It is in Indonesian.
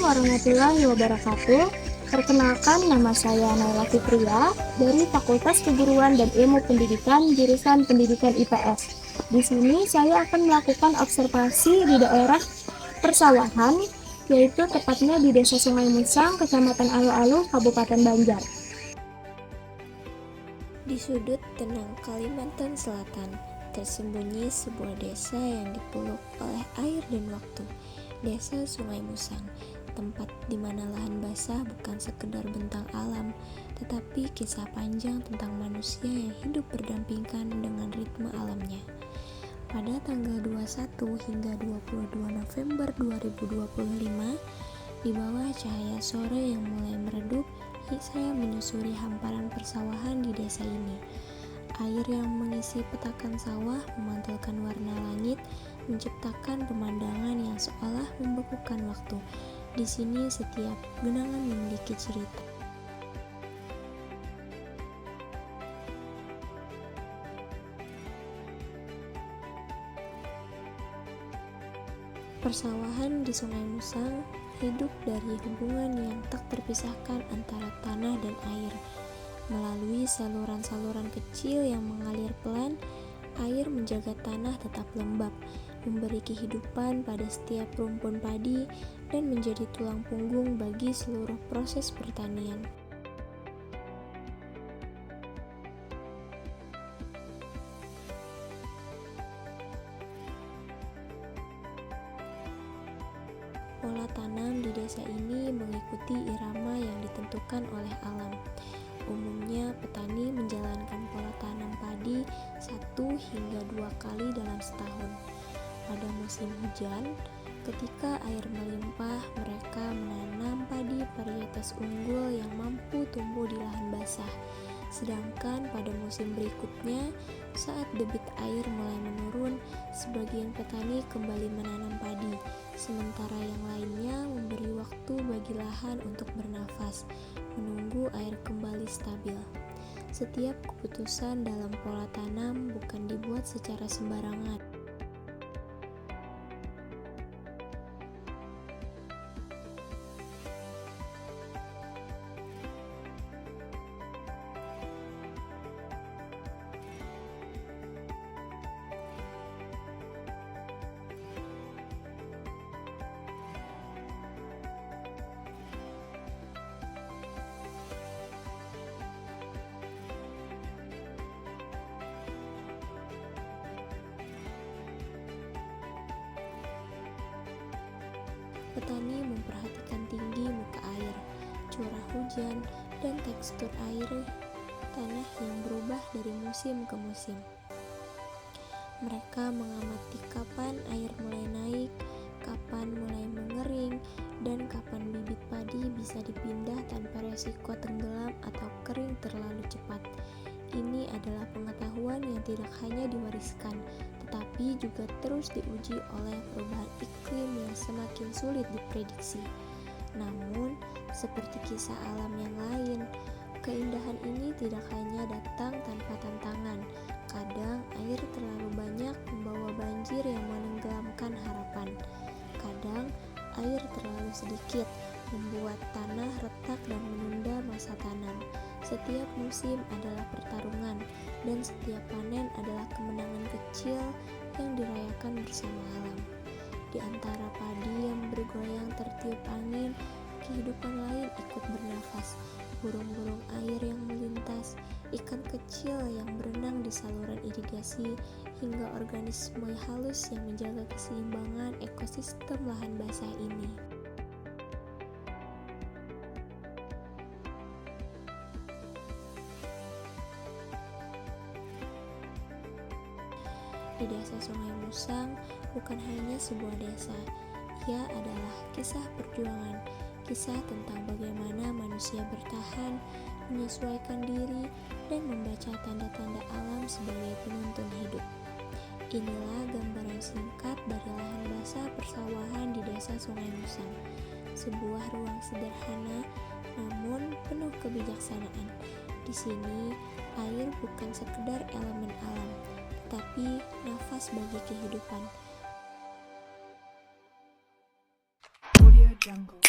warahmatullahi wabarakatuh. Perkenalkan, nama saya Naila Fitria dari Fakultas Keguruan dan Ilmu Pendidikan jurusan Pendidikan IPS. Di sini saya akan melakukan observasi di daerah persawahan, yaitu tepatnya di Desa Sungai Musang, Kecamatan Alu-Alu, Kabupaten Banjar. Di sudut tenang Kalimantan Selatan, tersembunyi sebuah desa yang dipeluk oleh air dan waktu. Desa Sungai Musang, tempat di mana lahan basah bukan sekedar bentang alam, tetapi kisah panjang tentang manusia yang hidup berdampingan dengan ritme alamnya. Pada tanggal 21 hingga 22 November 2025, di bawah cahaya sore yang mulai meredup, saya menyusuri hamparan persawahan di desa ini. Air yang mengisi petakan sawah memantulkan warna langit, menciptakan pemandangan yang seolah membekukan waktu. Di sini setiap genangan memiliki cerita. Persawahan di Sungai Musang hidup dari hubungan yang tak terpisahkan antara tanah dan air. Melalui saluran-saluran kecil yang mengalir pelan, air menjaga tanah tetap lembab, memberi kehidupan pada setiap rumpun padi, dan menjadi tulang punggung bagi seluruh proses pertanian. Pola tanam di desa ini mengikuti irama yang ditentukan oleh alam. Umumnya petani menjalankan pola tanam padi 1 hingga 2 kali dalam setahun. Pada musim hujan, ketika air melimpah, mereka menanam padi varietas unggul yang mampu tumbuh di lahan basah. Sedangkan pada musim berikutnya, saat debit air mulai menurun, sebagian petani kembali menanam padi, sementara yang lainnya memberi waktu bagi lahan untuk bernafas, menunggu air kembali stabil. Setiap keputusan dalam pola tanam bukan dibuat secara sembarangan. Petani memperhatikan tinggi muka air, curah hujan, dan tekstur air tanah yang berubah dari musim ke musim. Mereka mengamati kapan air mulai naik, kapan mulai mengering, dan kapan bibit padi bisa dipindah tanpa resiko tenggelam atau kering terlalu cepat. Ini adalah pengetahuan yang tidak hanya diwariskan, tetapi juga terus diuji oleh perubahan iklim yang semakin sulit diprediksi. Namun, seperti kisah alam yang lain, keindahan ini tidak hanya datang tanpa tantangan. Kadang air terlalu banyak membawa banjir yang menenggelamkan harapan. Kadang air terlalu sedikit membuat tanah retak dan menunda masa tanam. Setiap musim adalah pertarungan, dan setiap panen adalah kemenangan kecil yang dirayakan bersama alam. Di antara padi yang bergoyang tertiup angin, kehidupan lain ikut bernafas. Burung-burung air yang melintas, ikan kecil yang berenang di saluran irigasi, hingga organisme halus yang menjaga keseimbangan ekosistem lahan basah ini. Di desa Sungai Musang bukan hanya sebuah desa, ia adalah kisah perjuangan, kisah tentang bagaimana manusia bertahan, menyesuaikan diri, dan membaca tanda-tanda alam sebagai penuntun hidup. Inilah gambaran singkat dari lahan basah persawahan di desa Sungai Musang, sebuah ruang sederhana namun penuh kebijaksanaan. Di sini, air bukan sekedar elemen alam, tetapi nafas bagi kehidupan. Audio Jungle.